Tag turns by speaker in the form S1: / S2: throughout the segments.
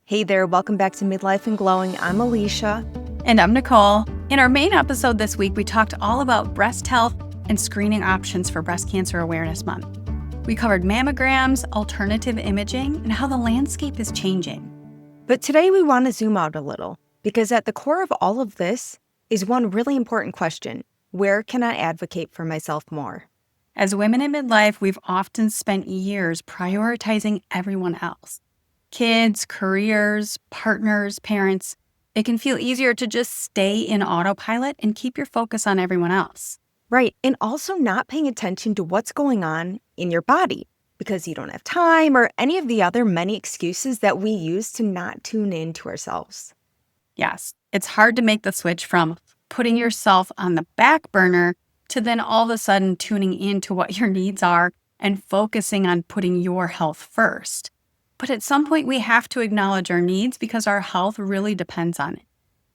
S1: Hey there, welcome back to Midlife and Glowing. I'm Alicia.
S2: And I'm Nicole. In our main episode this week, we talked all about breast health and screening options for Breast Cancer Awareness Month. We covered mammograms, alternative imaging, and how the landscape is changing.
S1: But today we want to zoom out a little, because at the core of all of this is one really important question. Where can I advocate for myself more?
S2: As women in midlife, we've often spent years prioritizing everyone else. Kids, careers, partners, parents. It can feel easier to just stay in autopilot and keep your focus on everyone else.
S1: Right, and also not paying attention to what's going on in your body because you don't have time or any of the other many excuses that we use to not tune in to ourselves.
S2: Yes, it's hard to make the switch from putting yourself on the back burner to then all of a sudden tuning into what your needs are and focusing on putting your health first. But at some point, we have to acknowledge our needs because our health really depends on it.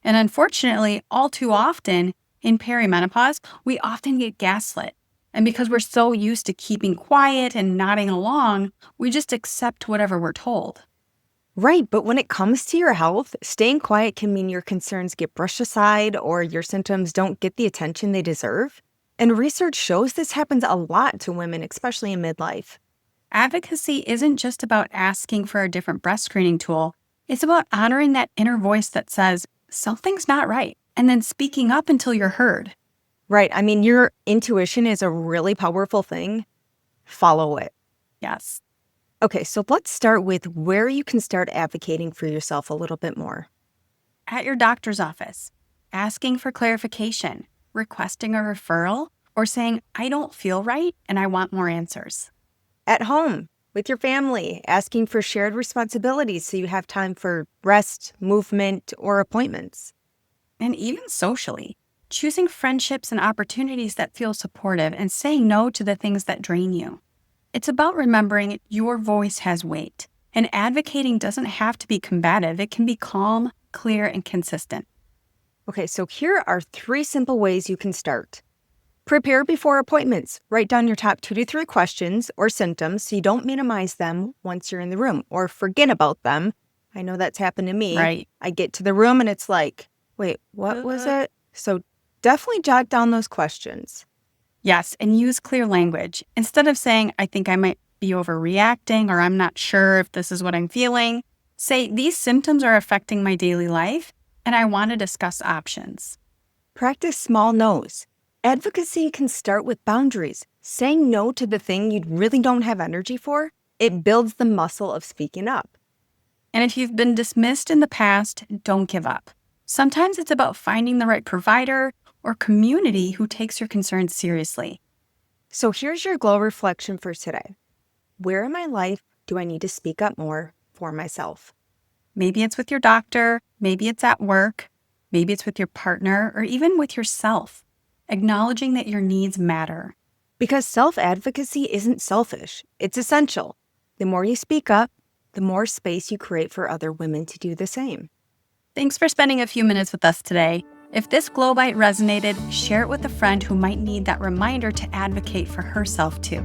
S2: And unfortunately, all too often in perimenopause, we often get gaslit. And because we're so used to keeping quiet and nodding along, we just accept whatever we're told.
S1: Right, but when it comes to your health, staying quiet can mean your concerns get brushed aside or your symptoms don't get the attention they deserve. And research shows this happens a lot to women, especially in midlife.
S2: Advocacy isn't just about asking for a different breast screening tool. It's about honoring that inner voice that says, something's not right, and then speaking up until you're heard.
S1: Right. I mean, your intuition is a really powerful thing. Follow it.
S2: Yes.
S1: Okay, so let's start with where you can start advocating for yourself a little bit more.
S2: At your doctor's office, asking for clarification, requesting a referral, or saying, I don't feel right and I want more answers.
S1: At home, with your family, asking for shared responsibilities so you have time for rest, movement, or appointments.
S2: And even socially, choosing friendships and opportunities that feel supportive and saying no to the things that drain you. It's about remembering your voice has weight, and advocating doesn't have to be combative. It can be calm, clear, and consistent.
S1: Okay, so here are 3 simple ways you can start. Prepare before appointments. Write down your top 2 to 3 questions or symptoms so you don't minimize them once you're in the room or forget about them. I know that's happened to me.
S2: Right.
S1: I get to the room and it's like, wait, what was it? So definitely jot down those questions.
S2: Yes, and use clear language. Instead of saying, I think I might be overreacting or I'm not sure if this is what I'm feeling, say, these symptoms are affecting my daily life and I want to discuss options.
S1: Practice small no's. Advocacy can start with boundaries. Saying no to the thing you really don't have energy for, it builds the muscle of speaking up.
S2: And if you've been dismissed in the past, don't give up. Sometimes it's about finding the right provider or community who takes your concerns seriously.
S1: So here's your glow reflection for today. Where in my life do I need to speak up more for myself?
S2: Maybe it's with your doctor, maybe it's at work, maybe it's with your partner, or even with yourself. Acknowledging that your needs matter.
S1: Because self-advocacy isn't selfish, it's essential. The more you speak up, the more space you create for other women to do the same.
S2: Thanks for spending a few minutes with us today. If this Glow Bite resonated, share it with a friend who might need that reminder to advocate for herself too.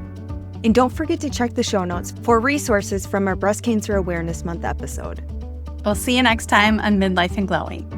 S1: And don't forget to check the show notes for resources from our Breast Cancer Awareness Month episode.
S2: We'll see you next time on Midlife and Glowing.